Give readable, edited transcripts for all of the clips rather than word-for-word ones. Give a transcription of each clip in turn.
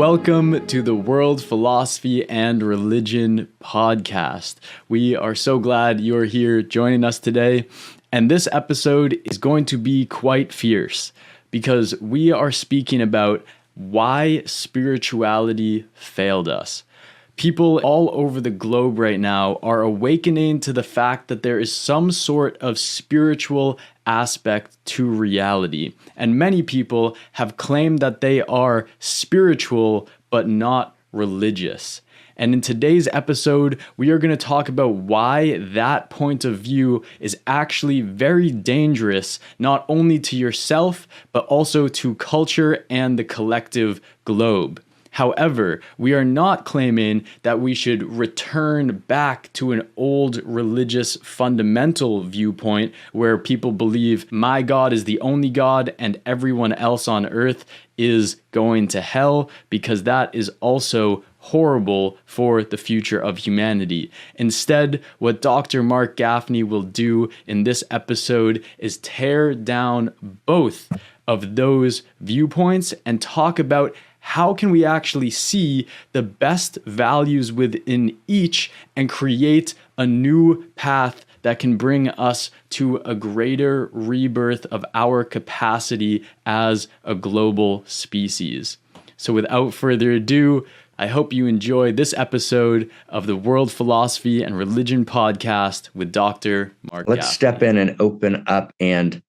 Welcome to the World Philosophy and Religion podcast. We are so glad you're here joining us today. And this episode is going to be quite fierce because we are speaking about why spirituality failed us. People all over the globe right now are awakening to the fact that there is some sort of spiritual aspect to reality. And many people have claimed that they are spiritual but not religious. And in today's episode, we are going to talk about why that point of view is actually very dangerous, not only to yourself, but also to culture and the collective globe. However, we are not claiming that we should return back to an old religious fundamental viewpoint where people believe my God is the only God and everyone else on earth is going to hell, because that is also horrible for the future of humanity. Instead, what Dr. Marc Gafni will do in this episode is tear down both of those viewpoints and talk about how can we actually see the best values within each and create a new path that can bring us to a greater rebirth of our capacity as a global species. So without further ado, I hope you enjoy this episode of the World Philosophy and Religion podcast with Dr. Marc Gafni. Let's step in and open up, and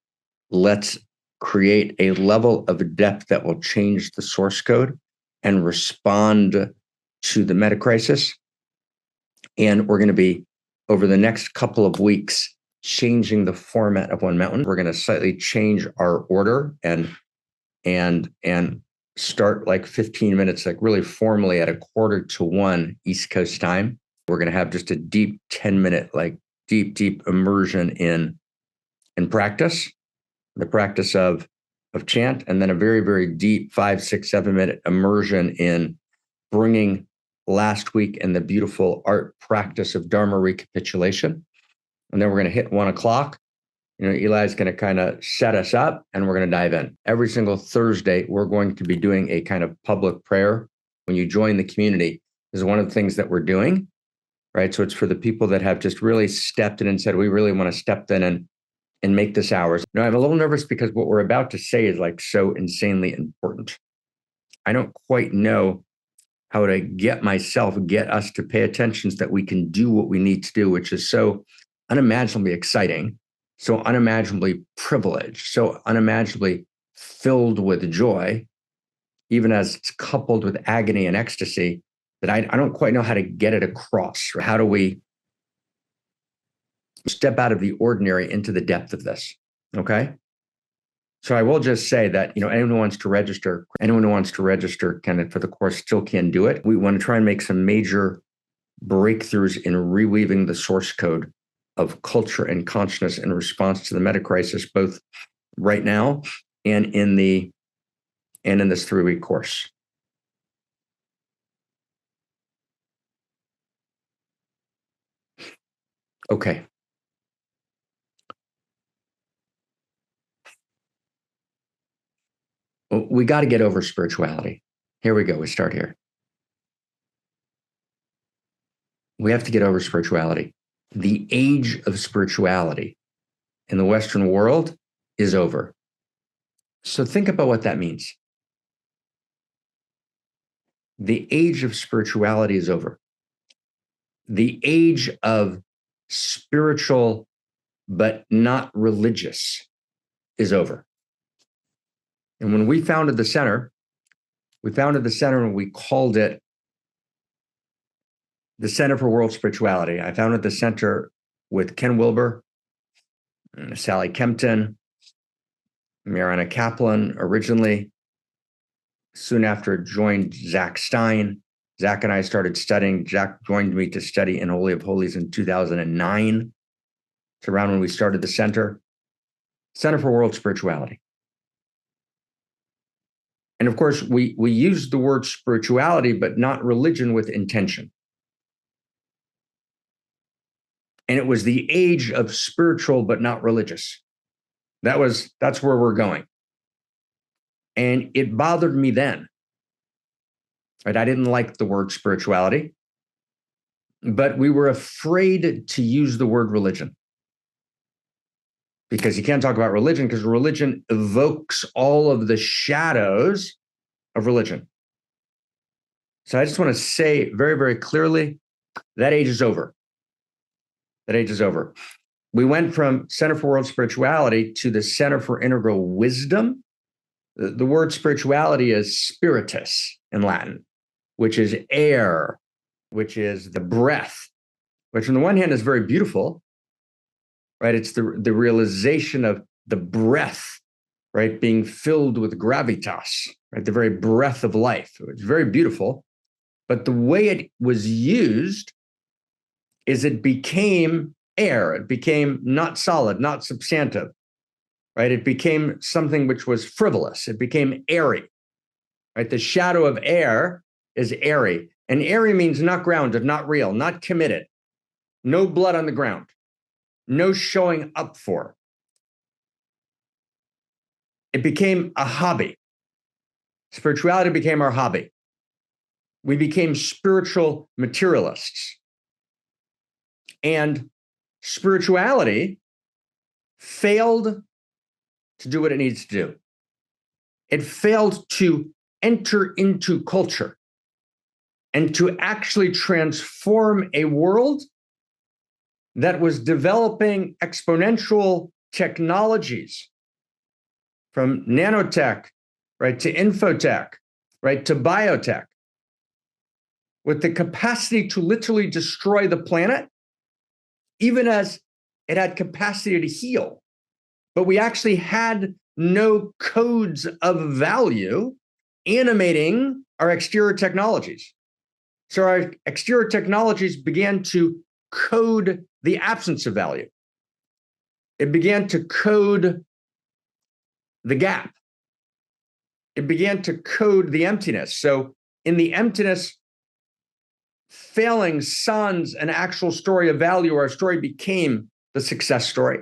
let's create a level of depth that will change the source code and respond to the meta crisis. And we're going to be, over the next couple of weeks, changing the format of One Mountain. We're going to slightly change our order and start like 15 minutes, like really formally at 12:45 East Coast time. We're going to have just a deep 10-minute, like deep immersion in practice. The practice of chant, and then a very, very deep 5, 6, 7-minute immersion in bringing last week and the beautiful art practice of Dharma recapitulation. And then we're going to hit 1 o'clock. Eli's going to kind of set us up, and we're going to dive in. Every single Thursday, we're going to be doing a kind of public prayer. When you join the community, this is one of the things that we're doing, right? So it's for the people that have just really stepped in and said, we really want to step in and make this ours. I'm a little nervous because what we're about to say is like so insanely important. I don't quite know how to get us to pay attention so that we can do what we need to do, which is so unimaginably exciting, so unimaginably privileged, so unimaginably filled with joy, even as it's coupled with agony and ecstasy, that I don't quite know how to get it across. How do we step out of the ordinary into the depth of this? Okay. So I will just say that, anyone who wants to register kind of for the course still can do it. We want to try and make some major breakthroughs in reweaving the source code of culture and consciousness in response to the meta crisis, both right now and in this 3-week course. Okay. We got to get over spirituality. Here we go. We start here. We have to get over spirituality. The age of spirituality in the Western world is over. So think about what that means. The age of spirituality is over. The age of spiritual but not religious is over. And when we founded the center and we called it the Center for World Spirituality. I founded the center with Ken Wilber, Sally Kempton, Mariana Kaplan originally. Soon after, joined Zach Stein. Zach and I started studying. Zach joined me to study in Holy of Holies in 2009. It's around when we started the Center for World Spirituality. And of course, we use the word spirituality, but not religion, with intention. And it was the age of spiritual, but not religious. That's where we're going. And it bothered me then. right? I didn't like the word spirituality, but we were afraid to use the word religion because you can't talk about religion because religion evokes all of the shadows of religion. So I just want to say very, very clearly, that age is over. That age is over. We went from Center for World Spirituality to the Center for Integral Wisdom. The word spirituality is spiritus in Latin, which is air, which is the breath, which on the one hand is very beautiful, right? It's the realization of the breath, right? Being filled with gravitas, right? The very breath of life. It's very beautiful. But the way it was used is it became air. It became not solid, not substantive, right? It became something which was frivolous. It became airy, right? The shadow of air is airy. And airy means not grounded, not real, not committed, no blood on the ground, no showing up for. It became a hobby. Spirituality became our hobby. We became spiritual materialists. And spirituality failed to do what it needs to do. It failed to enter into culture and to actually transform a world that was developing exponential technologies from nanotech, right, to infotech, right, to biotech, with the capacity to literally destroy the planet, even as it had capacity to heal. But we actually had no codes of value animating our exterior technologies. So our exterior technologies began to code the absence of value. It began to code the gap. It began to code the emptiness. So in the emptiness, failing sans an actual story of value, our story became the success story.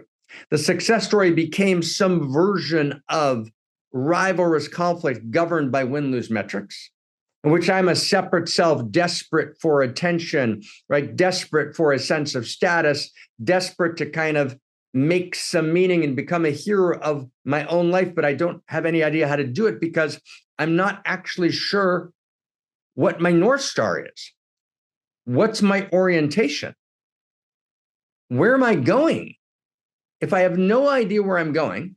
The success story became some version of rivalrous conflict governed by win-lose metrics, in which I'm a separate self, desperate for attention, right? Desperate for a sense of status, desperate to kind of make some meaning and become a hero of my own life, but I don't have any idea how to do it because I'm not actually sure what my North Star is. What's my orientation? Where am I going? If I have no idea where I'm going,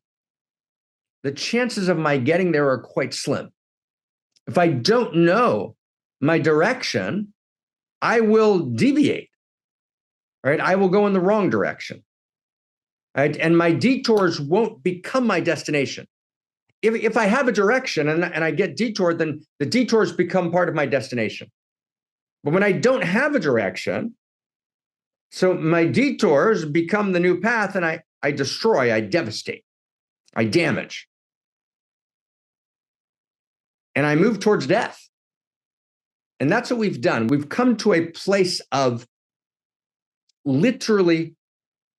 the chances of my getting there are quite slim. If I don't know my direction, I will deviate, right? I will go in the wrong direction, right? And my detours won't become my destination. If I have a direction and I get detoured, then the detours become part of my destination. But when I don't have a direction, so my detours become the new path and I destroy, I devastate, I damage. And I move towards death. And that's what we've done. We've come to a place of literally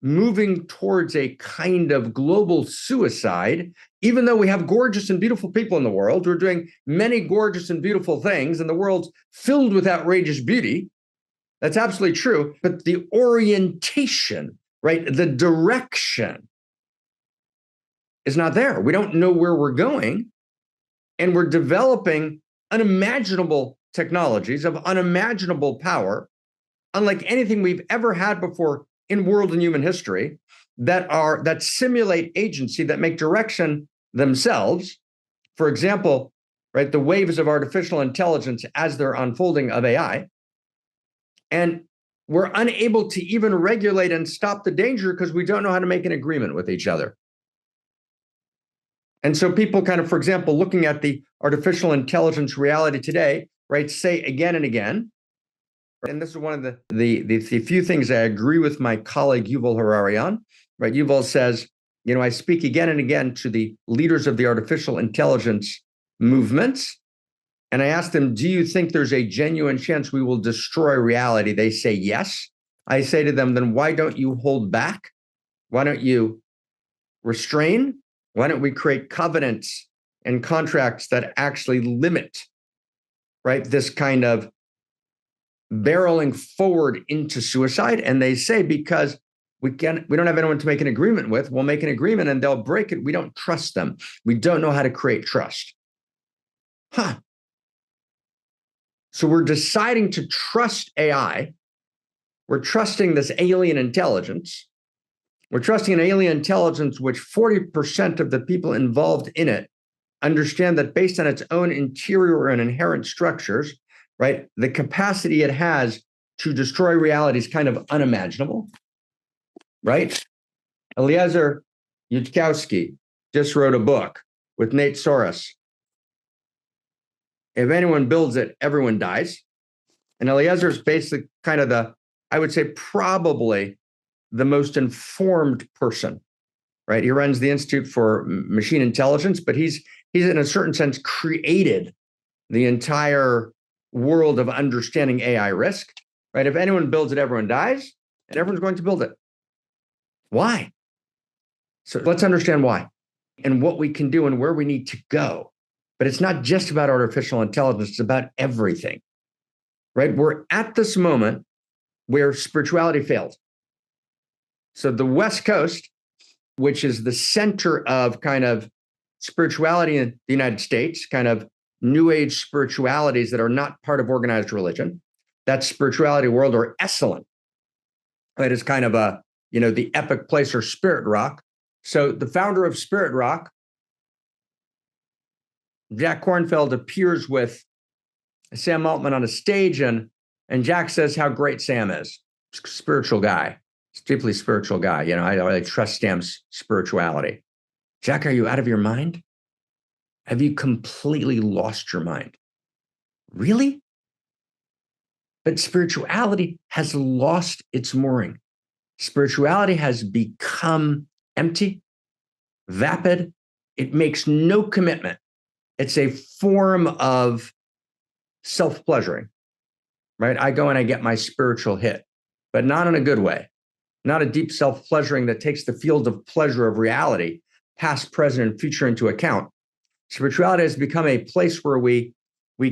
moving towards a kind of global suicide, even though we have gorgeous and beautiful people in the world who are doing many gorgeous and beautiful things, and the world's filled with outrageous beauty. That's absolutely true. But the orientation, right, the direction is not there. We don't know where we're going. And we're developing unimaginable technologies of unimaginable power, unlike anything we've ever had before in world and human history, that simulate agency, that make direction themselves. For example, right, the waves of artificial intelligence as they're unfolding of AI. And we're unable to even regulate and stop the danger because we don't know how to make an agreement with each other. And so people kind of, for example, looking at the artificial intelligence reality today, right, say again and again, and this is one of the few things I agree with my colleague Yuval Harari on, right? Yuval says, you know, I speak again and again to the leaders of the artificial intelligence movements, and I ask them, do you think there's a genuine chance we will destroy reality? They say yes. I say to them, then why don't you hold back? Why don't you restrain? Why don't we create covenants and contracts that actually limit right? This kind of barreling forward into suicide. And they say, because we don't have anyone to make an agreement with, we'll make an agreement and they'll break it. We don't trust them. We don't know how to create trust. So we're deciding to trust AI. We're trusting this alien intelligence. We're trusting an alien intelligence, which 40% of the people involved in it understand that based on its own interior and inherent structures, right, the capacity it has to destroy reality is kind of unimaginable, right? Eliezer Yudkowsky just wrote a book with Nate Soros. If anyone builds it, everyone dies. And Eliezer is basically kind of I would say probably the most informed person, right? He runs the Institute for Machine Intelligence, but he's in a certain sense created the entire world of understanding AI risk, right? If anyone builds it, everyone dies, and everyone's going to build it. Why? So let's understand why and what we can do and where we need to go. But it's not just about artificial intelligence, it's about everything, right? We're at this moment where spirituality failed. So the West Coast, which is the center of kind of spirituality in the United States, kind of new age spiritualities that are not part of organized religion, that spirituality world, or Esalen, that is kind of the epic place, or Spirit Rock. So the founder of Spirit Rock, Jack Kornfield, appears with Sam Altman on a stage, and Jack says how great Sam is. Spiritual guy. He's a deeply spiritual guy. I trust Sam's spirituality. Jack, are you out of your mind? Have you completely lost your mind? Really? But spirituality has lost its mooring. Spirituality has become empty, vapid. It makes no commitment. It's a form of self-pleasuring, right? I go and I get my spiritual hit, but not in a good way. Not a deep self-pleasuring that takes the field of pleasure of reality, past, present, and future into account. Spirituality has become a place where we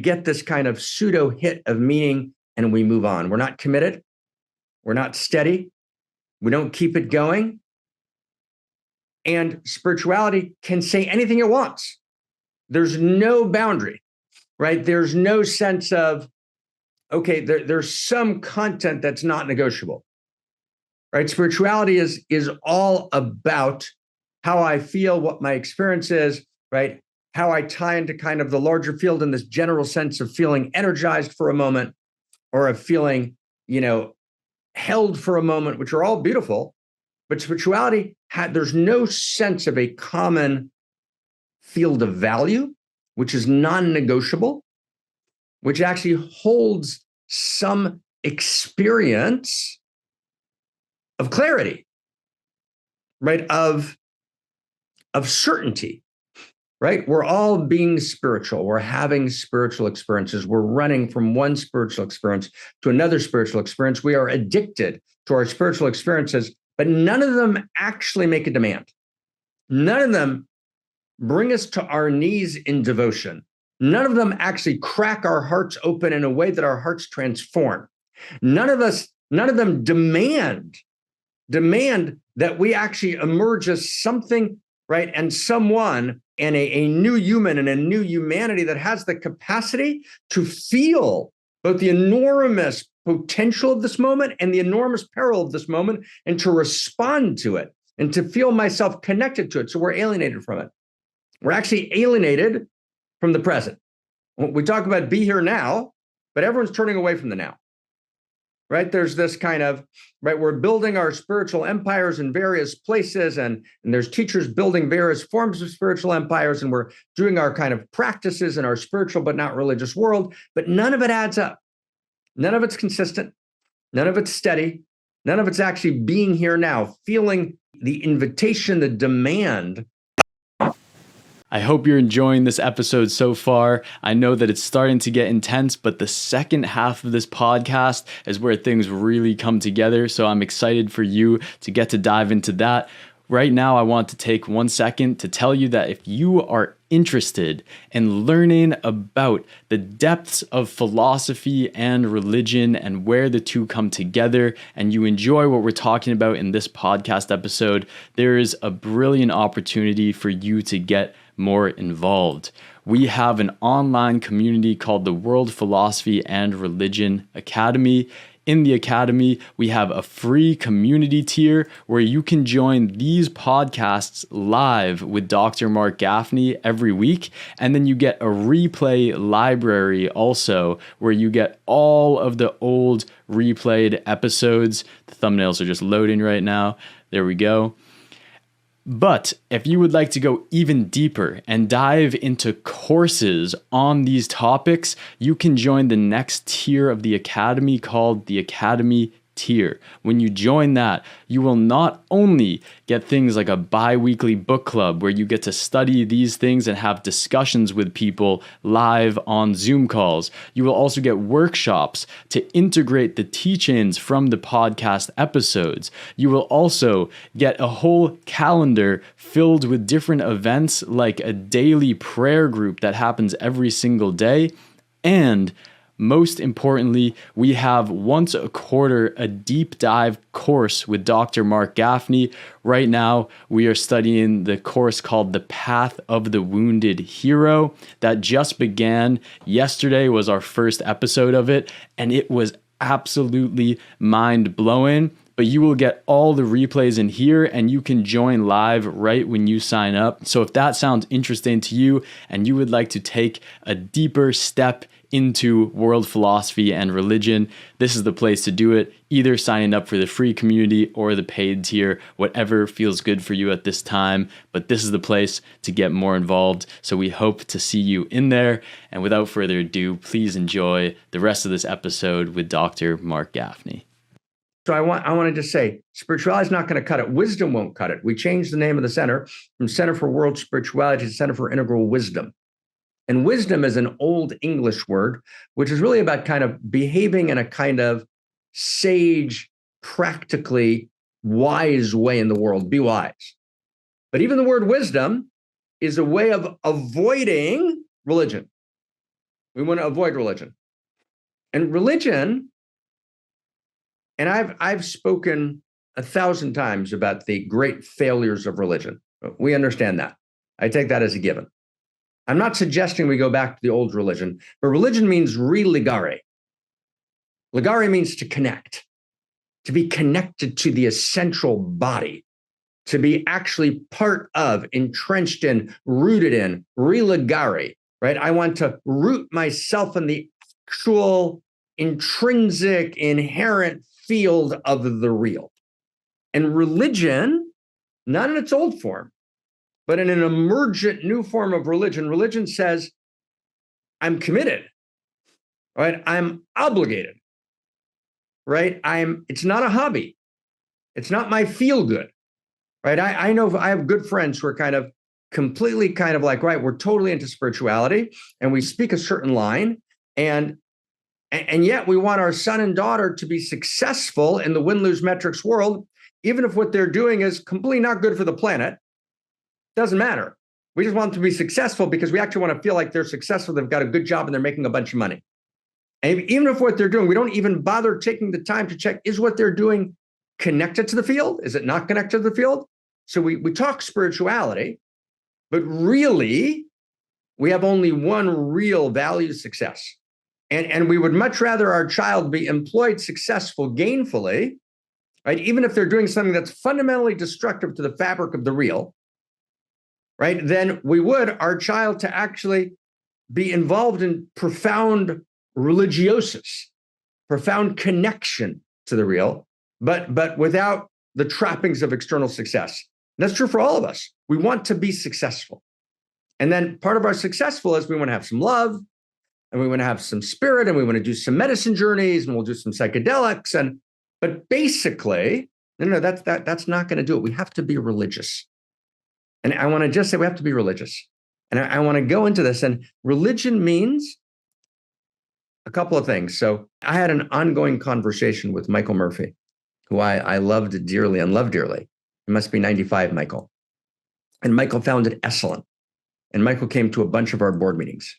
get this kind of pseudo hit of meaning and we move on. We're not committed. We're not steady. We don't keep it going. And spirituality can say anything it wants. There's no boundary, right? There's no sense of, okay, there's some content that's not negotiable, right? Spirituality is all about how I feel, what my experience is, right? How I tie into kind of the larger field in this general sense of feeling energized for a moment, or of feeling, held for a moment, which are all beautiful. But spirituality, there's no sense of a common field of value, which is non-negotiable, which actually holds some experience of clarity, right? Of certainty, right? We're all being spiritual. We're having spiritual experiences. We're running from one spiritual experience to another spiritual experience. We are addicted to our spiritual experiences, but none of them actually make a demand. None of them bring us to our knees in devotion. None of them actually crack our hearts open in a way that our hearts transform. None of them demand that we actually emerge as something, right? And someone, and a new human and a new humanity that has the capacity to feel both the enormous potential of this moment and the enormous peril of this moment, and to respond to it and to feel myself connected to it. So we're alienated from it. We're actually alienated from the present. We talk about be here now, but everyone's turning away from the now, right? There's this kind of, right, we're building our spiritual empires in various places, and there's teachers building various forms of spiritual empires, and we're doing our kind of practices in our spiritual but not religious world, but none of it adds up. None of it's consistent. None of it's steady. None of it's actually being here now, feeling the invitation, the demand. I hope you're enjoying this episode so far. I know that it's starting to get intense, but the second half of this podcast is where things really come together. So I'm excited for you to get to dive into that. Right now, I want to take 1 second to tell you that if you are interested in learning about the depths of philosophy and religion and where the two come together, and you enjoy what we're talking about in this podcast episode, there is a brilliant opportunity for you to get more involved. We have an online community called the World Philosophy and Religion Academy. In the Academy, we have a free community tier where you can join these podcasts live with Dr. Marc Gafni every week. And then you get a replay library also where you get all of the old replayed episodes. The thumbnails are just loading right now. There we go. But if you would like to go even deeper and dive into courses on these topics, you can join the next tier of the Academy called the Academy tier. When you join that, you will not only get things like a bi-weekly book club where you get to study these things and have discussions with people live on Zoom calls. You will also get workshops to integrate the teachings from the podcast episodes. You will also get a whole calendar filled with different events like a daily prayer group that happens every single day. And most importantly, we have once a quarter a deep dive course with Dr. Marc Gafni. Right now, we are studying the course called The Path of the Wounded Hero that just began. Yesterday was our first episode of it, and it was absolutely mind-blowing. But you will get all the replays in here and you can join live right when you sign up. So if that sounds interesting to you and you would like to take a deeper step into world philosophy and religion, this is the place to do it, either signing up for the free community or the paid tier, whatever feels good for you at this time. But this is the place to get more involved. So we hope to see you in there. And without further ado, please enjoy the rest of this episode with Dr. Marc Gafni. So I wanted to say, spirituality is not going to cut it. Wisdom won't cut it. We changed the name of the center from Center for World Spirituality to Center for Integral Wisdom. And wisdom is an old English word, which is really about kind of behaving in a kind of sage, practically wise way in the world. Be wise. But even the word wisdom is a way of avoiding religion. We want to avoid religion. And religion, and I've spoken 1,000 times about the great failures of religion. We understand that. I take that as a given. I'm not suggesting we go back to the old religion, but religion means religare. Ligare means to connect, to be connected to the essential body, to be actually part of, entrenched in, rooted in, religare, right? I want to root myself in the actual intrinsic, inherent field of the real. And religion, not in its old form, but in an emergent new form of religion, religion says, I'm committed, right? I'm obligated, right? It's not a hobby. It's not my feel good, right? I know I have good friends who are kind of completely kind of like, right, we're totally into spirituality and we speak a certain line and yet we want our son and daughter to be successful in the win-lose metrics world, even if what they're doing is completely not good for the planet. Doesn't matter. We just want them to be successful because we actually want to feel like they're successful. They've got a good job and they're making a bunch of money. And even if what they're doing, we don't even bother taking the time to check, is what they're doing connected to the field? Is it not connected to the field? So we talk spirituality, but really we have only one real value, success. And we would much rather our child be employed, successful, gainfully, right? Even if they're doing something that's fundamentally destructive to the fabric of the real, right? Then we would our child to actually be involved in profound religiosis, profound connection to the real, but without the trappings of external success. And that's true for all of us. We want to be successful. And then part of our successful is we want to have some love, and we want to have some spirit, and we want to do some medicine journeys, and we'll do some psychedelics. But basically, no, that's not going to do it. We have to be religious. And I want to just say we have to be religious. And I want to go into this. And religion means a couple of things. So I had an ongoing conversation with Michael Murphy, who I loved dearly and love dearly. It must be 95, Michael. And Michael founded Esalen. and Michael came to a bunch of our board meetings.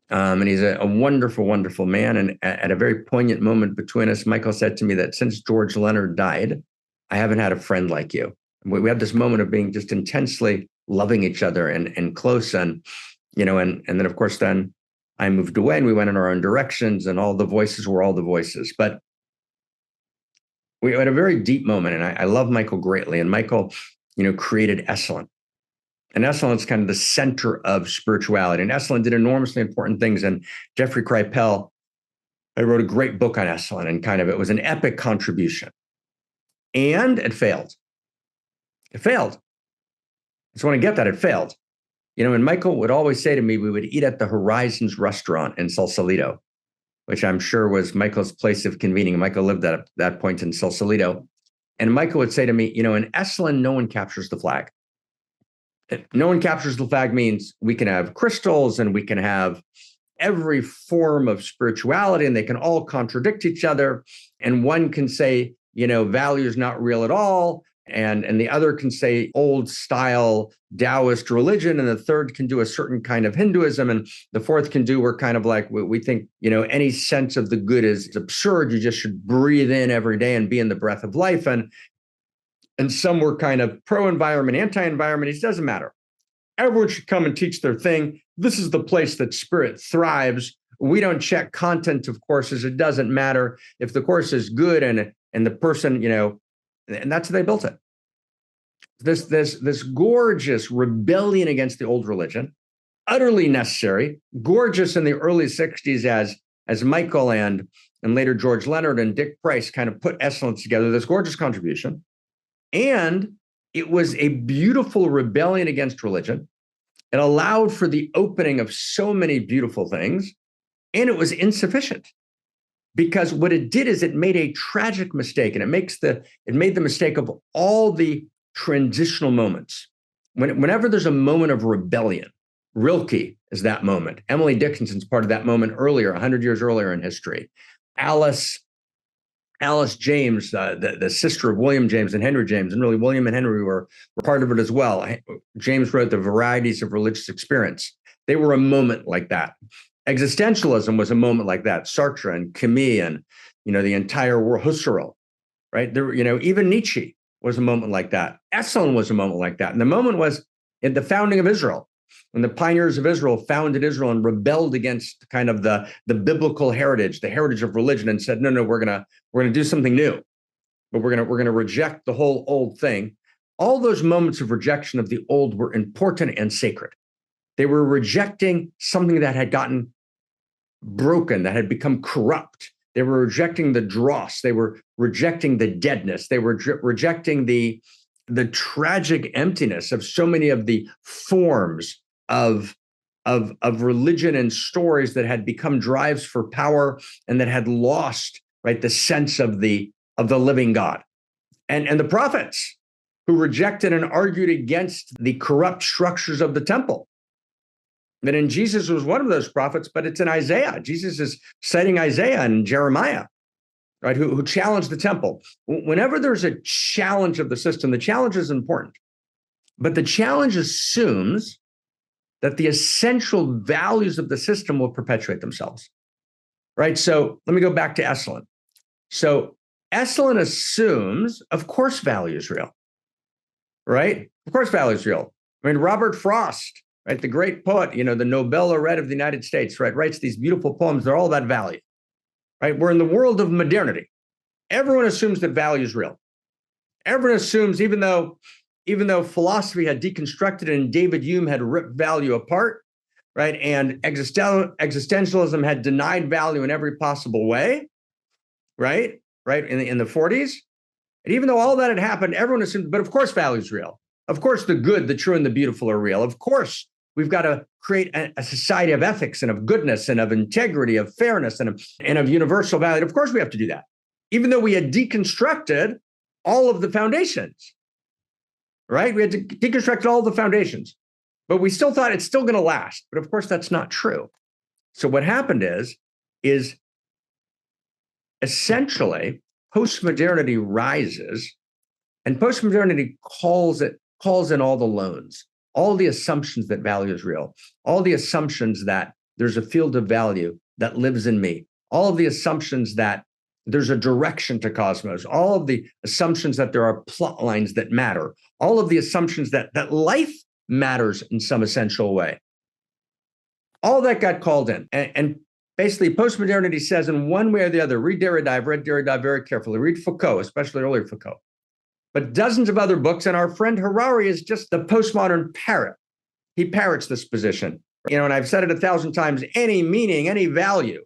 And he's a wonderful, wonderful man. And at a very poignant moment between us, Michael said to me that since George Leonard died, I haven't had a friend like you. We had this moment of being just intensely loving each other and close. And, and then of course, then I moved away and we went in our own directions, and all the voices were all the voices. But we had a very deep moment, and I love Michael greatly. And Michael, created Esalen. And Esalen is kind of the center of spirituality. And Esalen did enormously important things. And Jeffrey Kripal, I wrote a great book on Esalen, and it was an epic contribution. And it failed. It failed. I just want to get that. It failed. And Michael would always say to me, we would eat at the Horizons restaurant in Sausalito, which I'm sure was Michael's place of convening. Michael lived at that point in Sausalito. And Michael would say to me, in Esalen, no one captures the flag. No one captures the flag means we can have crystals and we can have every form of spirituality, and they can all contradict each other. And one can say, value is not real at all. And the other can say old style Taoist religion. And the third can do a certain kind of Hinduism. And the fourth can do, we're kind of like, we think, any sense of the good is absurd. You just should breathe in every day and be in the breath of life. And some were kind of pro-environment, anti-environment. It doesn't matter. Everyone should come and teach their thing. This is the place that spirit thrives. We don't check content of courses. It doesn't matter if the course is good and the person, and that's how they built it. This gorgeous rebellion against the old religion, utterly necessary, gorgeous in the early 60s as Michael and later George Leonard and Dick Price kind of put Esalen together, this gorgeous contribution. And it was a beautiful rebellion against religion. It allowed for the opening of so many beautiful things, and it was insufficient. Because what it did is it made a tragic mistake, and it made the mistake of all the transitional moments. Whenever there's a moment of rebellion, Rilke is that moment. Emily Dickinson's part of that moment earlier, 100 years earlier in history. Alice James, the sister of William James and Henry James, and really William and Henry were part of it as well. James wrote The Varieties of Religious Experience. They were a moment like that. Existentialism was a moment like that. Sartre and Camus and the entire world, Husserl, right? There, even Nietzsche was a moment like that. Esalen was a moment like that. And the moment was in the founding of Israel, when the pioneers of Israel founded Israel and rebelled against kind of the biblical heritage, the heritage of religion, and said, no, we're gonna do something new, but we're gonna reject the whole old thing. All those moments of rejection of the old were important and sacred. They were rejecting something that had gotten broken, that had become corrupt. They were rejecting the dross. They were rejecting the deadness. They were rejecting the tragic emptiness of so many of the forms of religion and stories that had become drives for power and that had lost, right, the sense of the living God. And the prophets who rejected and argued against the corrupt structures of the temple. And in Jesus was one of those prophets, but it's in Isaiah. Jesus is citing Isaiah and Jeremiah, right, who challenged the temple. Whenever there's a challenge of the system, the challenge is important. But the challenge assumes that the essential values of the system will perpetuate themselves, right? So let me go back to Esalen. So Esalen assumes, of course, value is real, right? Of course, value is real. I mean, Robert Frost, right, the great poet, the Nobel laureate of the United States, right, writes these beautiful poems. They're all about value, right? We're in the world of modernity. Everyone assumes that value is real. Everyone assumes, even though philosophy had deconstructed and David Hume had ripped value apart, right, and existentialism had denied value in every possible way, right, in the 40s. And even though all that had happened, everyone assumed, but of course value is real. Of course the good, the true, and the beautiful are real. Of course we've got to create a society of ethics and of goodness and of integrity, of fairness, and of universal value. Of course we have to do that, even though we had deconstructed all of the foundations, right? We had to deconstruct all the foundations, but we still thought it's still going to last. But of course, that's not true. So what happened is essentially postmodernity rises, and postmodernity calls in all the loans, all the assumptions that value is real, all the assumptions that there's a field of value that lives in me, all of the assumptions that there's a direction to cosmos, all of the assumptions that there are plot lines that matter, all of the assumptions that life matters in some essential way. All that got called in. And basically, postmodernity says in one way or the other, read Derrida, I've read Derrida very carefully, read Foucault, especially earlier Foucault, but dozens of other books. And our friend Harari is just the postmodern parrot. He parrots this position. And I've said it 1,000 times, any meaning, any value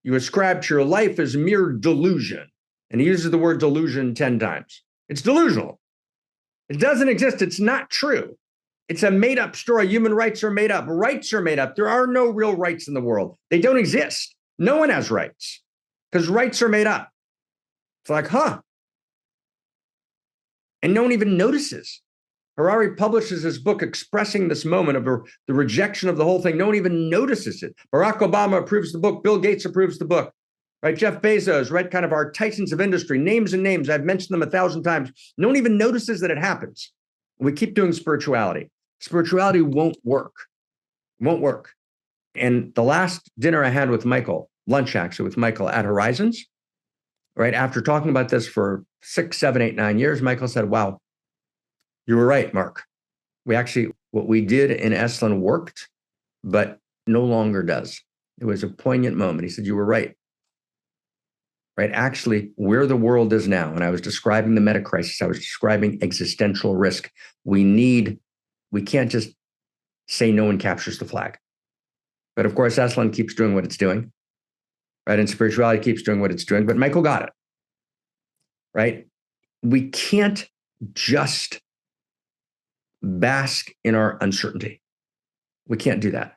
you ascribe to your life is mere delusion. And he uses the word delusion 10 times. It's delusional. It doesn't exist. It's not true. It's a made-up story. Human rights are made up. Rights are made up. There are no real rights in the world. They don't exist. No one has rights because rights are made up. It's like, and no one even notices. Harari publishes his book expressing this moment of the rejection of the whole thing. No one even notices it. Barack Obama approves the book. Bill Gates approves the book. Right? Jeff Bezos, right? Kind of our titans of industry, names and names. I've mentioned them 1,000 times. No one even notices that it happens. We keep doing spirituality. Spirituality won't work. Won't work. And the last dinner I had with Michael, lunch actually with Michael at Horizons, right? After talking about this for 6, 7, 8, 9 years, Michael said, wow, you were right, Mark. What we did in Esalen worked, but no longer does. It was a poignant moment. He said, you were right. Right? Actually, where the world is now, and I was describing the meta crisis, I was describing existential risk. We can't just say no one captures the flag. But of course, Esalen keeps doing what it's doing, right? And spirituality keeps doing what it's doing, but Michael got it, right? We can't just bask in our uncertainty. We can't do that.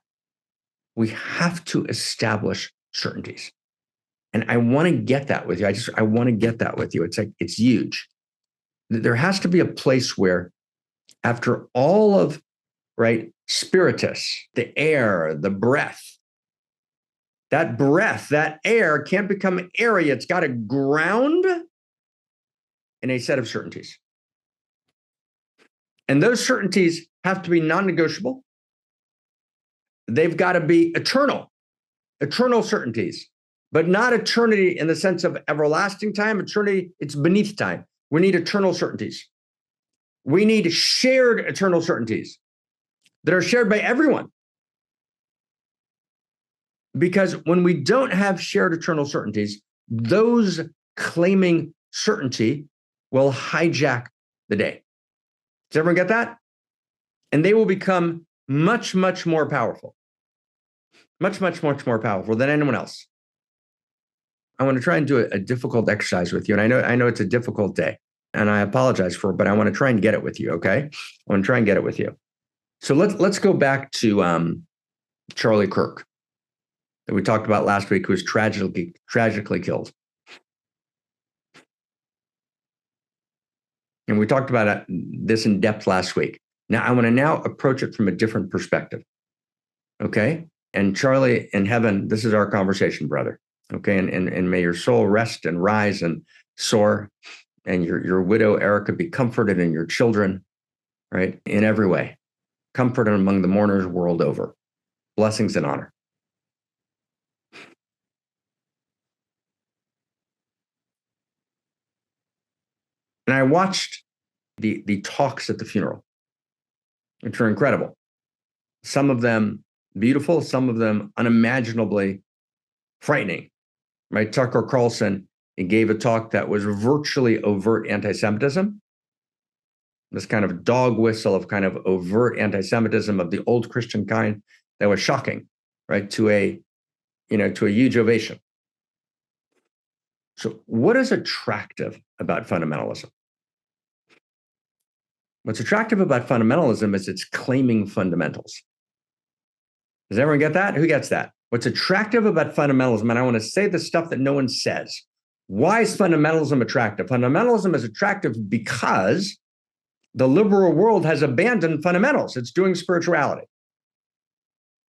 We have to establish certainties. And I want to get that with you. I want to get that with you. It's huge. There has to be a place where after all of, right, spiritus, the air, the breath, that air can't become airy. It's got to ground in a set of certainties. And those certainties have to be non-negotiable. They've got to be eternal certainties, but not eternity in the sense of everlasting time. Eternity, it's beneath time. We need eternal certainties. We need shared eternal certainties that are shared by everyone. Because when we don't have shared eternal certainties, those claiming certainty will hijack the day. Does everyone get that? And they will become much, much more powerful. Much, much, much more powerful than anyone else. I want to try and do a difficult exercise with you. And I know it's a difficult day, and I apologize for it, but I want to try and get it with you, okay? I want to try and get it with you. So let's go back to Charlie Kirk that we talked about last week, who was tragically killed. And we talked about this in depth last week. Now, I want to now approach it from a different perspective, okay? And Charlie, in heaven, this is our conversation, brother, okay? And may your soul rest and rise and soar, and your widow, Erica, be comforted, and your children, right, in every way. Comforted among the mourners world over. Blessings and honor. And I watched the talks at the funeral, which are incredible. Some of them beautiful, some of them unimaginably frightening. Right? Tucker Carlson gave a talk that was virtually overt anti-Semitism. This kind of dog whistle of kind of overt anti-Semitism of the old Christian kind that was shocking, right? To a huge ovation. So what is attractive about fundamentalism? What's attractive about fundamentalism is it's claiming fundamentals. Does everyone get that? Who gets that? What's attractive about fundamentalism, and I want to say the stuff that no one says. Why is fundamentalism attractive? Fundamentalism is attractive because the liberal world has abandoned fundamentals. It's doing spirituality,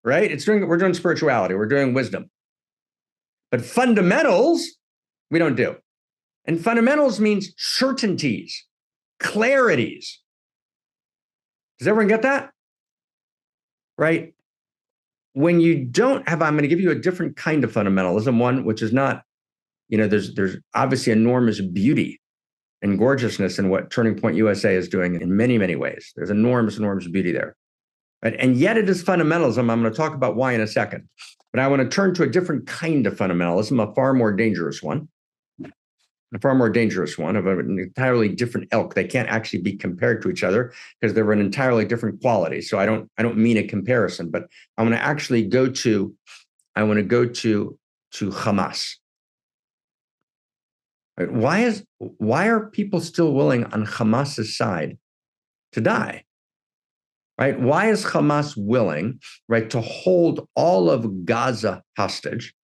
right? We're doing spirituality. We're doing wisdom. But fundamentals, we don't do. And fundamentals means certainties, clarities. Does everyone get that? right? When you don't have, I'm going to give you a different kind of fundamentalism, one which is not, there's obviously enormous beauty and gorgeousness in what Turning Point USA is doing in many, many ways. There's enormous, enormous beauty there. Right? And yet it is fundamentalism. I'm going to talk about why in a second. But I want to turn to a different kind of fundamentalism, a far more dangerous one. Of an entirely different ilk. They can't actually be compared to each other because they're an entirely different quality. So I don't mean a comparison, but I want to actually go to Hamas. Right? Why are people still willing on Hamas's side to die? Right? Why is Hamas willing, right, to hold all of Gaza hostage,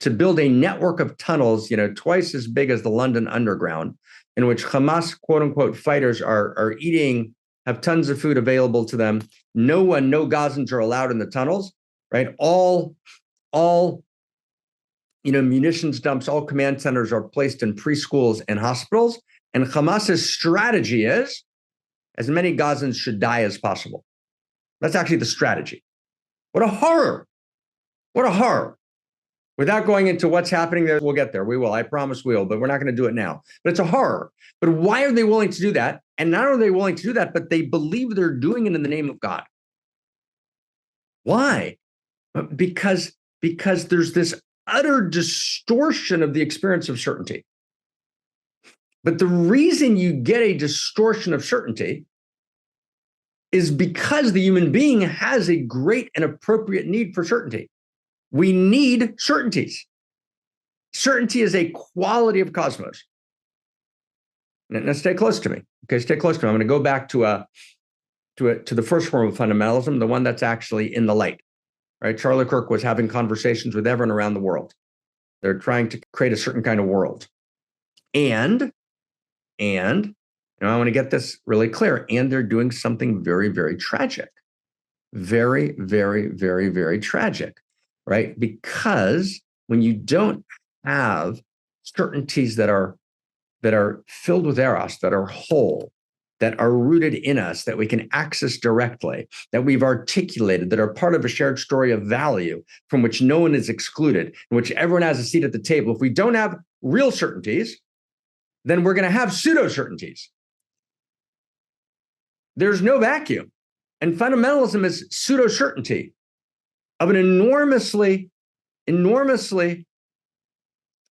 to build a network of tunnels, twice as big as the London Underground, in which Hamas, quote unquote, fighters are eating, have tons of food available to them. No Gazans are allowed in the tunnels, right? All munitions dumps, all command centers are placed in preschools and hospitals. And Hamas's strategy is as many Gazans should die as possible. That's actually the strategy. What a horror. What a horror. Without going into what's happening there, we'll get there. We will. I promise we will, but we're not going to do it now. But it's a horror. But why are they willing to do that? And not only are they willing to do that, but they believe they're doing it in the name of God. Why? Because there's this utter distortion of the experience of certainty. But the reason you get a distortion of certainty is because the human being has a great and appropriate need for certainty. We need certainties. Certainty is a quality of cosmos. Now stay close to me. Okay, stay close to me. I'm going to go back to the first form of fundamentalism, the one that's actually in the light. Right? Charlie Kirk was having conversations with everyone around the world. They're trying to create a certain kind of world. And I want to get this really clear. And they're doing something very, very tragic. Very, very, very, very tragic. Right? Because when you don't have certainties that are filled with Eros, that are whole, that are rooted in us, that we can access directly, that we've articulated, that are part of a shared story of value from which no one is excluded, in which everyone has a seat at the table. If we don't have real certainties, then we're going to have pseudo-certainties. There's no vacuum. And fundamentalism is pseudo-certainty of an enormously, enormously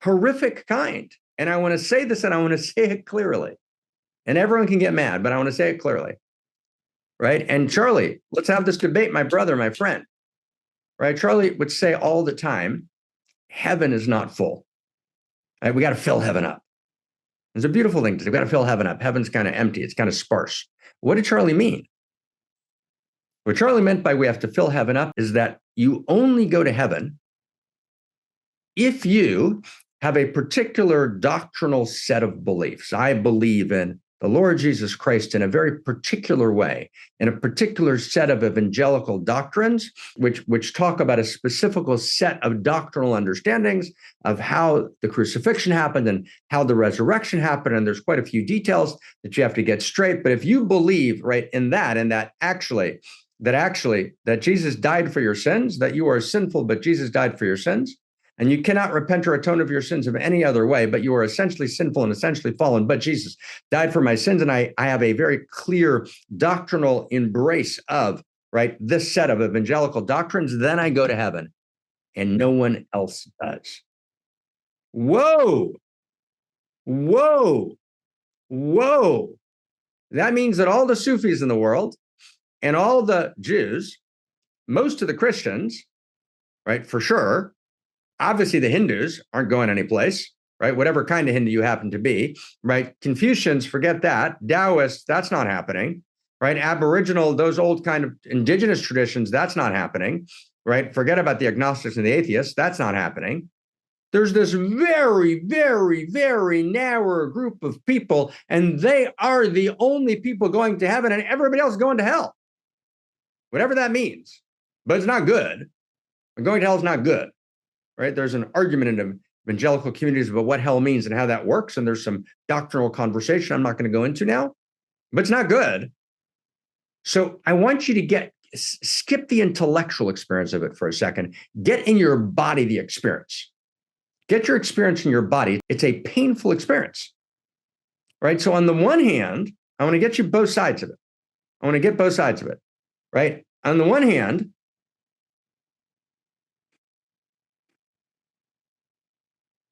horrific kind. And I want to say this, and I want to say it clearly. And everyone can get mad, but I want to say it clearly. Right? And Charlie, let's have this debate, my brother, my friend. Right? Charlie would say all the time, heaven is not full. Right? We got to fill heaven up. It's a beautiful thing to do. We got to fill heaven up. Heaven's kind of empty. It's kind of sparse. What did Charlie mean? What Charlie meant by we have to fill heaven up is that you only go to heaven if you have a particular doctrinal set of beliefs. I believe in the Lord Jesus Christ in a very particular way, in a particular set of evangelical doctrines, which talk about a specific set of doctrinal understandings of how the crucifixion happened and how the resurrection happened. And there's quite a few details that you have to get straight. But if you believe, right, in that, and that Jesus died for your sins, that you are sinful, but Jesus died for your sins, and you cannot repent or atone of your sins of any other way, but you are essentially sinful and essentially fallen. But Jesus died for my sins, and I have a very clear doctrinal embrace of, right, this set of evangelical doctrines. Then I go to heaven, and no one else does. Whoa, whoa, whoa. That means that all the Sufis in the world and all the Jews, most of the Christians, right, for sure, obviously, the Hindus aren't going anyplace, right? Whatever kind of Hindu you happen to be, right? Confucians, forget that. Taoists, that's not happening, right? Aboriginal, those old kind of indigenous traditions, that's not happening, right? Forget about the agnostics and the atheists, that's not happening. There's this very, very, very narrow group of people, and they are the only people going to heaven, and everybody else is going to hell. Whatever that means, but it's not good. Going to hell is not good. Right? There's an argument in evangelical communities about what hell means and how that works. And there's some doctrinal conversation I'm not going to go into now, but it's not good. So I want you to get skip the intellectual experience of it for a second. Get in your body the experience. Get your experience in your body. It's a painful experience, right? So on the one hand, I want to get you both sides of it. I want to get both sides of it, right? On the one hand,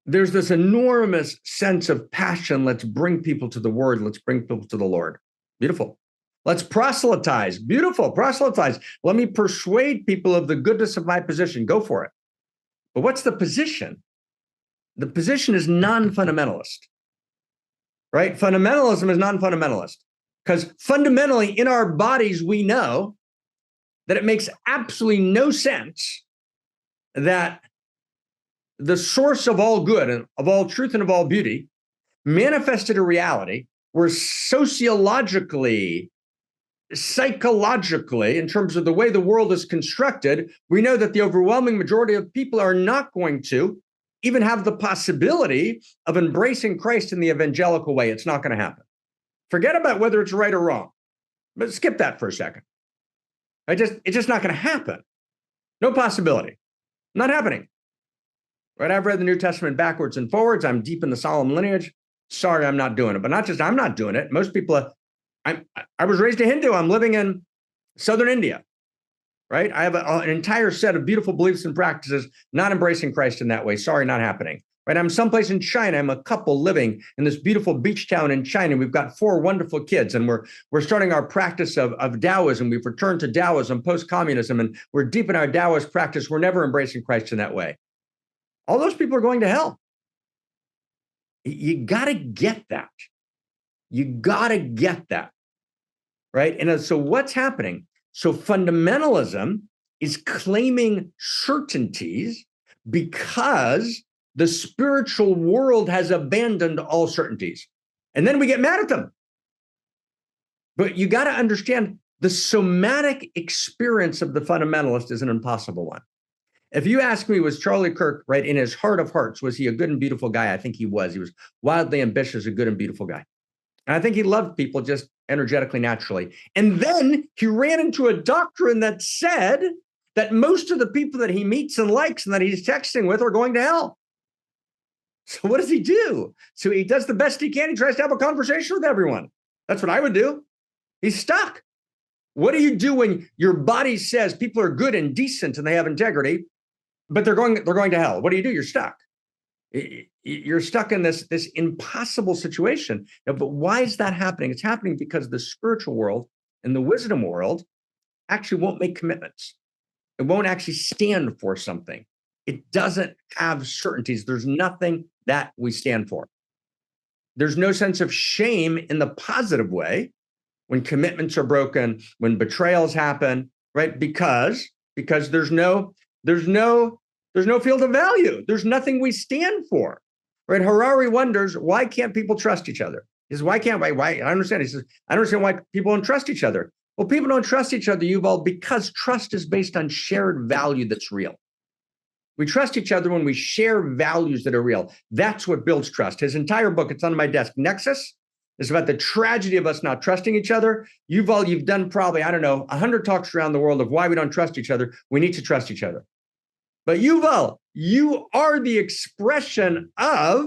there's this enormous sense of passion. Let's bring people to the word. Let's bring people to the Lord. Beautiful. Let's proselytize. Beautiful. Proselytize. Let me persuade people of the goodness of my position. Go for it. But what's the position? The position is non-fundamentalist, right? Fundamentalism is non-fundamentalist because fundamentally in our bodies, we know that it makes absolutely no sense that the source of all good and of all truth and of all beauty manifested a reality where sociologically, psychologically, in terms of the way the world is constructed, we know that the overwhelming majority of people are not going to even have the possibility of embracing Christ in the evangelical way. It's not going to happen. Forget about whether it's right or wrong, but skip that for a second. It's just not going to happen. No possibility. Not happening. Right? I've read the New Testament backwards and forwards. I'm deep in the solemn lineage. Sorry, I'm not doing it. But not just I'm not doing it. Most people, I was raised a Hindu. I'm living in southern India. Right? I have an entire set of beautiful beliefs and practices, not embracing Christ in that way. Sorry, not happening. Right? I'm someplace in China. I'm a couple living in this beautiful beach town in China. We've got 4 wonderful kids, and we're starting our practice of Taoism. We've returned to Taoism, post-communism, and we're deep in our Taoist practice. We're never embracing Christ in that way. All those people are going to hell. You got to get that. You got to get that. Right? And so what's happening? So fundamentalism is claiming certainties because the spiritual world has abandoned all certainties. And then we get mad at them. But you got to understand the somatic experience of the fundamentalist is an impossible one. If you ask me, was Charlie Kirk, right, in his heart of hearts, was he a good and beautiful guy? I think he was. He was wildly ambitious, a good and beautiful guy. And I think he loved people just energetically, naturally. And then he ran into a doctrine that said that most of the people that he meets and likes and that he's texting with are going to hell. So what does he do? So he does the best he can. He tries to have a conversation with everyone. That's what I would do. He's stuck. What do you do when your body says people are good and decent and they have integrity, but they're going to hell? What do? You're stuck. You're stuck in this impossible situation. Now, but why is that happening? It's happening because the spiritual world and the wisdom world actually won't make commitments. It won't actually stand for something. It doesn't have certainties. There's nothing that we stand for. There's no sense of shame in the positive way when commitments are broken, when betrayals happen, right? Because there's no field of value. There's nothing we stand for, right? Harari wonders, why can't people trust each other? He says, why? I understand. He says, I don't understand why people don't trust each other. Well, people don't trust each other, Yuval, because trust is based on shared value that's real. We trust each other when we share values that are real. That's what builds trust. His entire book, it's on my desk, Nexus, is about the tragedy of us not trusting each other. Yuval, you've done probably, 100 talks around the world of why we don't trust each other. We need to trust each other. But Yuval, you are the expression of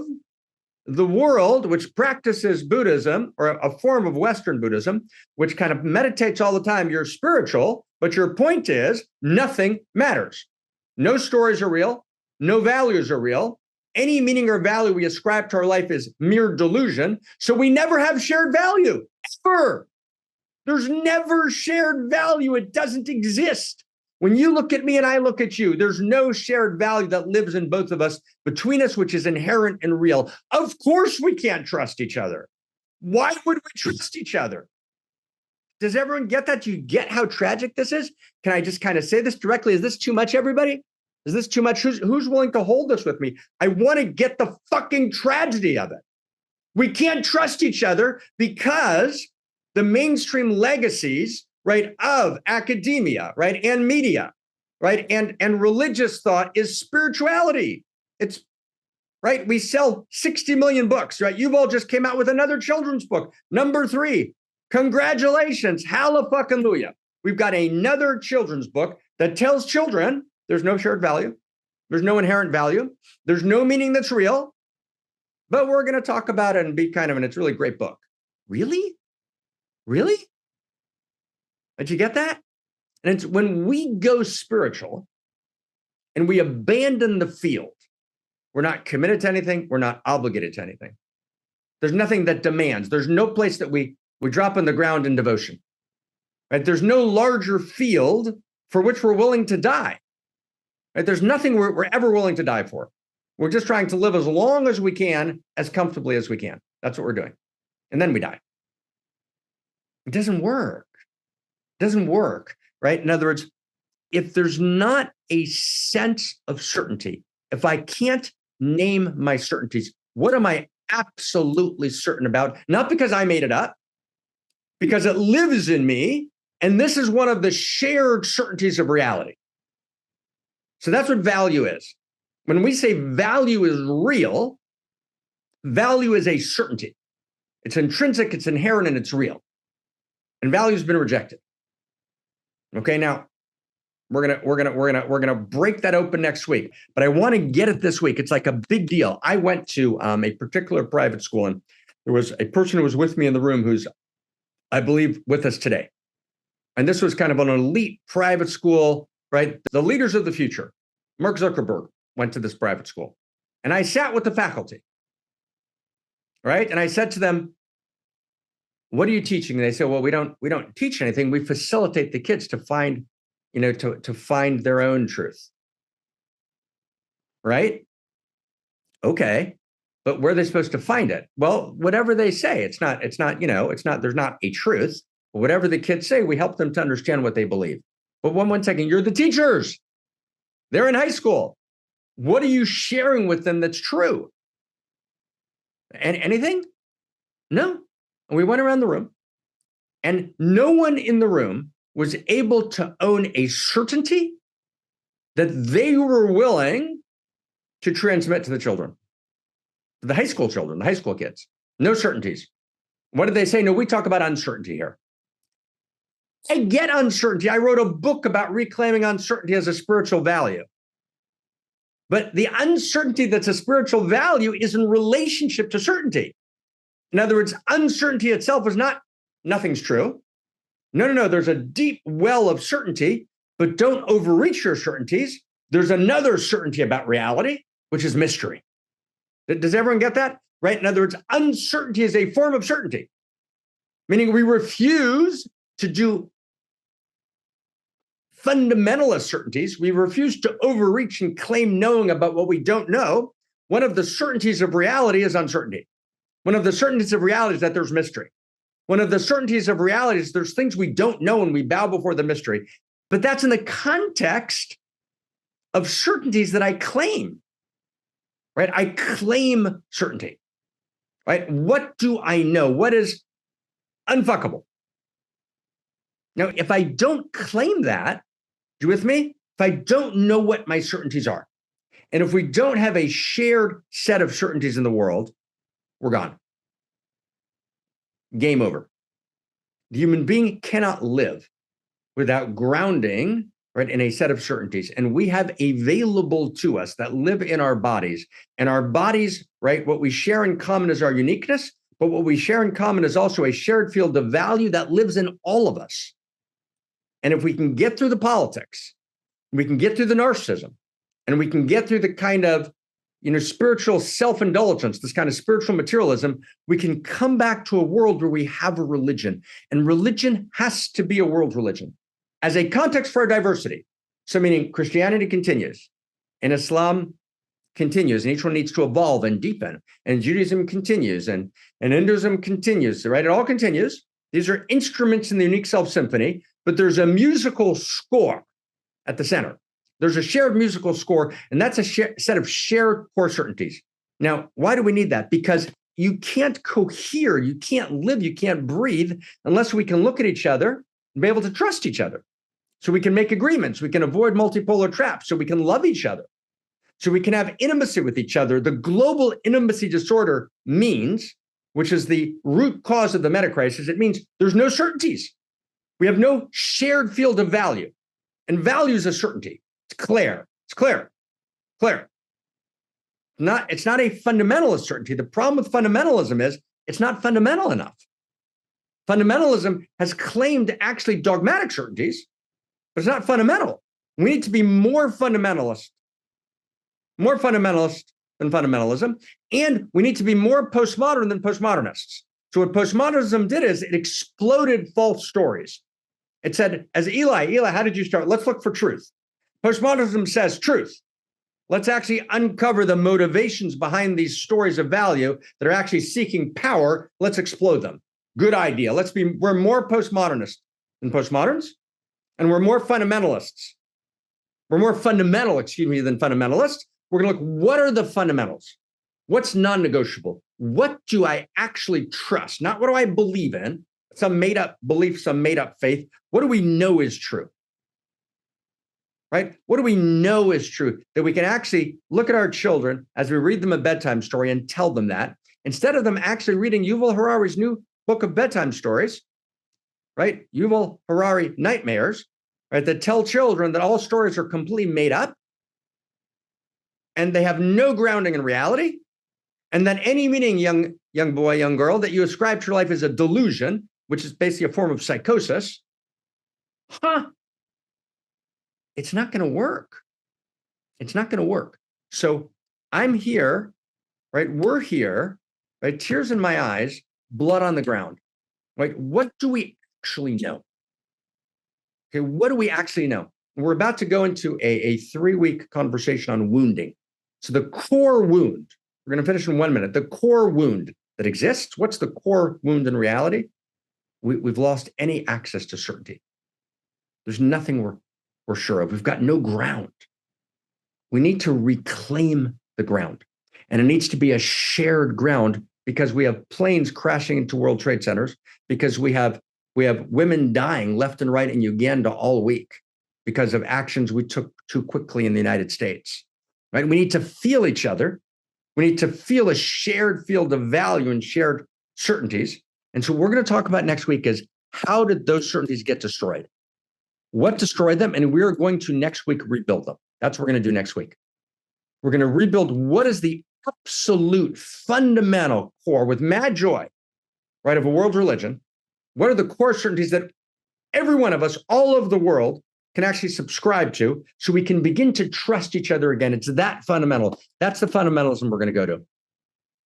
the world which practices Buddhism, or a form of Western Buddhism, which kind of meditates all the time. You're spiritual, but your point is nothing matters. No stories are real. No values are real. Any meaning or value we ascribe to our life is mere delusion. So we never have shared value, ever. There's never shared value. It doesn't exist. When you look at me and I look at you, there's no shared value that lives in both of us, between us, which is inherent and real. Of course we can't trust each other. Why would we trust each other? Does everyone get that? Do you get how tragic this is? Can I just kind of say this directly? Is this too much, everybody? Is this too much? Who's willing to hold this with me? I want to get the fucking tragedy of it. We can't trust each other because the mainstream legacies, right, of academia, right, and media, right, and religious thought is spirituality. It's right. We sell 60 million books, right? Yuval just came out with another children's book, number 3. Congratulations, hallelujah. we've got another children's book that tells children there's no shared value, there's no inherent value, there's no meaning that's real, but we're going to talk about it and be kind of, and it's a really great book. Really? Really? Did you get that? And it's when we go spiritual and we abandon the field, we're not committed to anything, we're not obligated to anything. There's nothing that demands. There's no place that we drop on the ground in devotion. Right? There's no larger field for which we're willing to die. Right? There's nothing we're ever willing to die for. We're just trying to live as long as we can, as comfortably as we can. That's what we're doing. And then we die. It doesn't work. It doesn't work, right? In other words, if there's not a sense of certainty, if I can't name my certainties, what am I absolutely certain about? Not because I made it up, because it lives in me, and this is one of the shared certainties of reality. So that's what value is. When we say value is real, value is a certainty. It's intrinsic, it's inherent, and it's real. And value has been rejected. Okay, now we're gonna break that open next week, but I want to get it this week. It's like a big deal. I went to a particular private school, and there was a person who was with me in the room who's, I believe, with us today. And this was kind of an elite private school, right? The leaders of the future. Marc Zuckerberg went to this private school. And I sat with the faculty, right? And I said to them, what are you teaching? And they said, well, we don't teach anything. We facilitate the kids to find, to find their own truth. Right? Okay. But where are they supposed to find it? Well, whatever they say, there's not a truth. But whatever the kids say, we help them to understand what they believe. But one second, you're the teachers. They're in high school. What are you sharing with them that's true? And anything? No. And we went around the room, and no one in the room was able to own a certainty that they were willing to transmit to the children, the high school children, the high school kids. No certainties. What did they say? No, we talk about uncertainty here. I get uncertainty. I wrote a book about reclaiming uncertainty as a spiritual value. But the uncertainty that's a spiritual value is in relationship to certainty. In other words, uncertainty itself is not, nothing's true. No. There's a deep well of certainty, but don't overreach your certainties. There's another certainty about reality, which is mystery. Does everyone get that? Right? In other words, uncertainty is a form of certainty, meaning we refuse to do fundamentalist certainties. We refuse to overreach and claim knowing about what we don't know. One of the certainties of reality is uncertainty. One of the certainties of reality is that there's mystery. One of the certainties of reality is there's things we don't know and we bow before the mystery. But that's in the context of certainties that I claim, right? I claim certainty, right? What do I know? What is unfuckable? Now, if I don't claim that, you with me? If I don't know what my certainties are, and if we don't have a shared set of certainties in the world, we're gone. Game over. The human being cannot live without grounding, right, in a set of certainties. And we have available to us that live in our bodies. And our bodies, right, what we share in common is our uniqueness, but what we share in common is also a shared field of value that lives in all of us. And if we can get through the politics, we can get through the narcissism, and we can get through the kind of, spiritual self-indulgence, this kind of spiritual materialism, we can come back to a world where we have a religion. And religion has to be a world religion as a context for our diversity. So meaning Christianity continues, and Islam continues, and each one needs to evolve and deepen. And Judaism continues, and Hinduism continues, right? It all continues. These are instruments in the Unique Self Symphony, but there's a musical score at the center. There's a shared musical score, and that's a set of shared core certainties. Now, why do we need that? Because you can't cohere, you can't live, you can't breathe unless we can look at each other and be able to trust each other. So we can make agreements, we can avoid multipolar traps, so we can love each other, so we can have intimacy with each other. The global intimacy disorder means, which is the root cause of the meta crisis, it means there's no certainties. We have no shared field of value. And value is a certainty. It's clear. It's clear. Clear. It's not a fundamentalist certainty. The problem with fundamentalism is it's not fundamental enough. Fundamentalism has claimed actually dogmatic certainties, but it's not fundamental. We need to be more fundamentalist than fundamentalism, and we need to be more postmodern than postmodernists. So what postmodernism did is it exploded false stories. It said, as Eli, how did you start? Let's look for truth. Postmodernism says truth. Let's actually uncover the motivations behind these stories of value that are actually seeking power. Let's explode them. Good idea. We're more postmodernists than postmoderns, and we're more fundamentalists. We're more fundamental, than fundamentalists. We're going to look, what are the fundamentals? What's non-negotiable? What do I actually trust? Not what do I believe in, some made-up belief, some made-up faith. What do we know is true? Right? What do we know is true? That we can actually look at our children as we read them a bedtime story and tell them that, instead of them actually reading Yuval Harari's new book of bedtime stories, right? Yuval Harari Nightmares, right? That tell children that all stories are completely made up and they have no grounding in reality. And that any meaning, young boy, young girl, that you ascribe to your life is a delusion, which is basically a form of psychosis. It's not going to work. It's not going to work. So I'm here, right? We're here, right? Tears in my eyes, blood on the ground, right? What do we actually know? Okay, what do we actually know? We're about to go into a 3-week conversation on wounding. So the core wound, we're going to finish in 1 minute. The core wound that exists, what's the core wound in reality? We've lost any access to certainty. There's nothing we're sure of. We've got no ground. We need to reclaim the ground. And it needs to be a shared ground, because we have planes crashing into World Trade Centers, because we have women dying left and right in Uganda all week because of actions we took too quickly in the United States. Right? We need to feel each other. We need to feel a shared field of value and shared certainties. And so what we're going to talk about next week is, how did those certainties get destroyed? What destroyed them? And we're going to next week rebuild them. That's what we're going to do next week. We're going to rebuild what is the absolute fundamental core with mad joy, right, of a world religion. What are the core certainties that every one of us all over the world can actually subscribe to, so we can begin to trust each other again? It's that fundamental. That's the fundamentalism we're going to go to.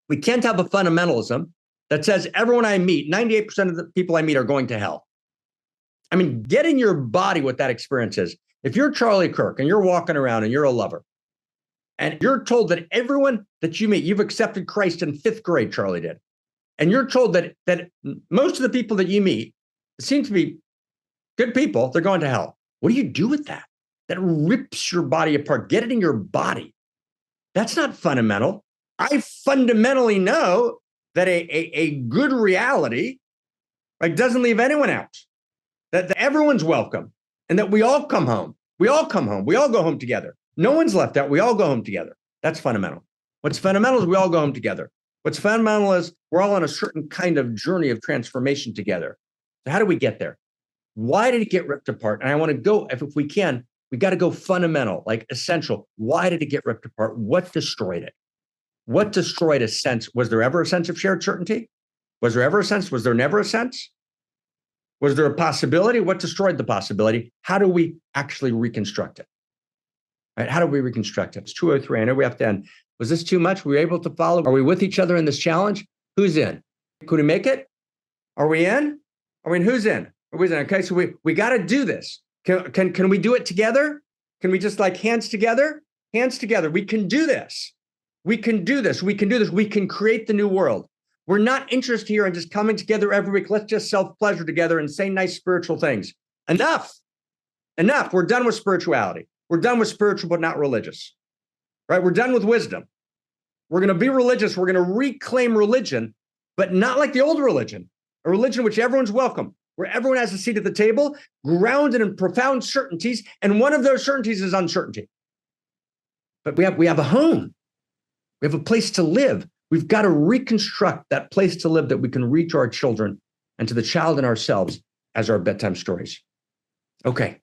We can't have a fundamentalism that says everyone I meet, 98% of the people I meet are going to hell. I mean, get in your body what that experience is. If you're Charlie Kirk and you're walking around and you're a lover, and you're told that everyone that you meet, you've accepted Christ in 5th grade, Charlie did, and you're told that most of the people that you meet seem to be good people, they're going to hell. What do you do with that? That rips your body apart. Get it in your body. That's not fundamental. I fundamentally know that a good reality, like, doesn't leave anyone out, that everyone's welcome, and that we all come home. We all come home. We all go home together. No one's left out. We all go home together. That's fundamental. What's fundamental is we all go home together. What's fundamental is we're all on a certain kind of journey of transformation together. So how do we get there? Why did it get ripped apart? And I want to go, if we can, we got to go fundamental, like essential. Why did it get ripped apart? What destroyed it? What destroyed a sense? Was there ever a sense of shared certainty? Was there ever a sense? Was there never a sense? Was there a possibility? What destroyed the possibility? How do we actually reconstruct it? Right? How do we reconstruct it? It's 2:03. I know we have to end. Was this too much? Were we able to follow? Are we with each other in this challenge? Who's in? Could we make it? Are we in? Are we in? Who's in? Who's in? Okay, so we got to do this. Can we do it together? Can we just, like, hands together? Hands together. We can do this. We can do this. We can do this. We can create the new world. We're not interested here in just coming together every week. Let's just self-pleasure together and say nice spiritual things. Enough. Enough. We're done with spirituality. We're done with spiritual, but not religious. Right? We're done with wisdom. We're going to be religious. We're going to reclaim religion, but not like the old religion, a religion which everyone's welcome, where everyone has a seat at the table, grounded in profound certainties. And one of those certainties is uncertainty. But we have a home. We have a place to live. We've got to reconstruct that place to live that we can reach our children and to the child in ourselves as our bedtime stories. Okay.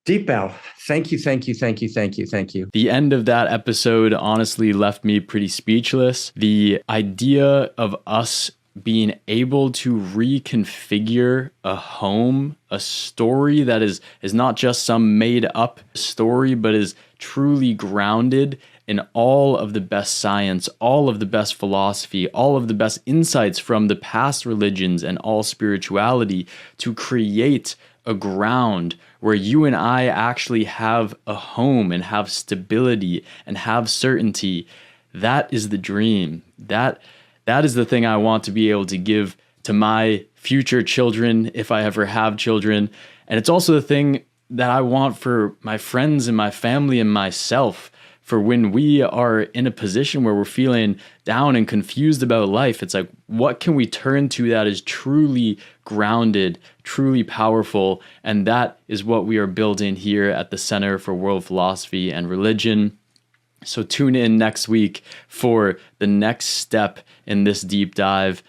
Deep bow. Thank you, thank you, thank you, thank you, thank you. The end of that episode honestly left me pretty speechless. The idea of us being able to reconfigure a home, a story that is not just some made up story, but is truly grounded in all of the best science, all of the best philosophy, all of the best insights from the past religions and all spirituality, to create a ground where you and I actually have a home and have stability and have certainty. That is the dream. That is the thing I want to be able to give to my future children if I ever have children. And it's also the thing that I want for my friends and my family and myself. For when we are in a position where we're feeling down and confused about life, it's like, what can we turn to that is truly grounded, truly powerful? And that is what we are building here at the Center for World Philosophy and Religion. So tune in next week for the next step in this deep dive.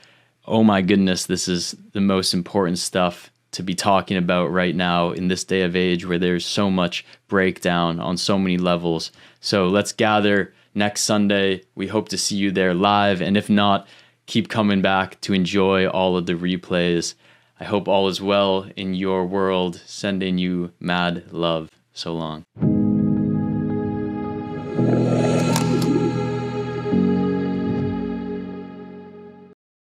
Oh my goodness, this is the most important stuff to be talking about right now in this day of age where there's so much breakdown on so many levels. So let's gather next Sunday. We hope to see you there live. And if not, keep coming back to enjoy all of the replays. I hope all is well in your world. Sending you mad love. So long.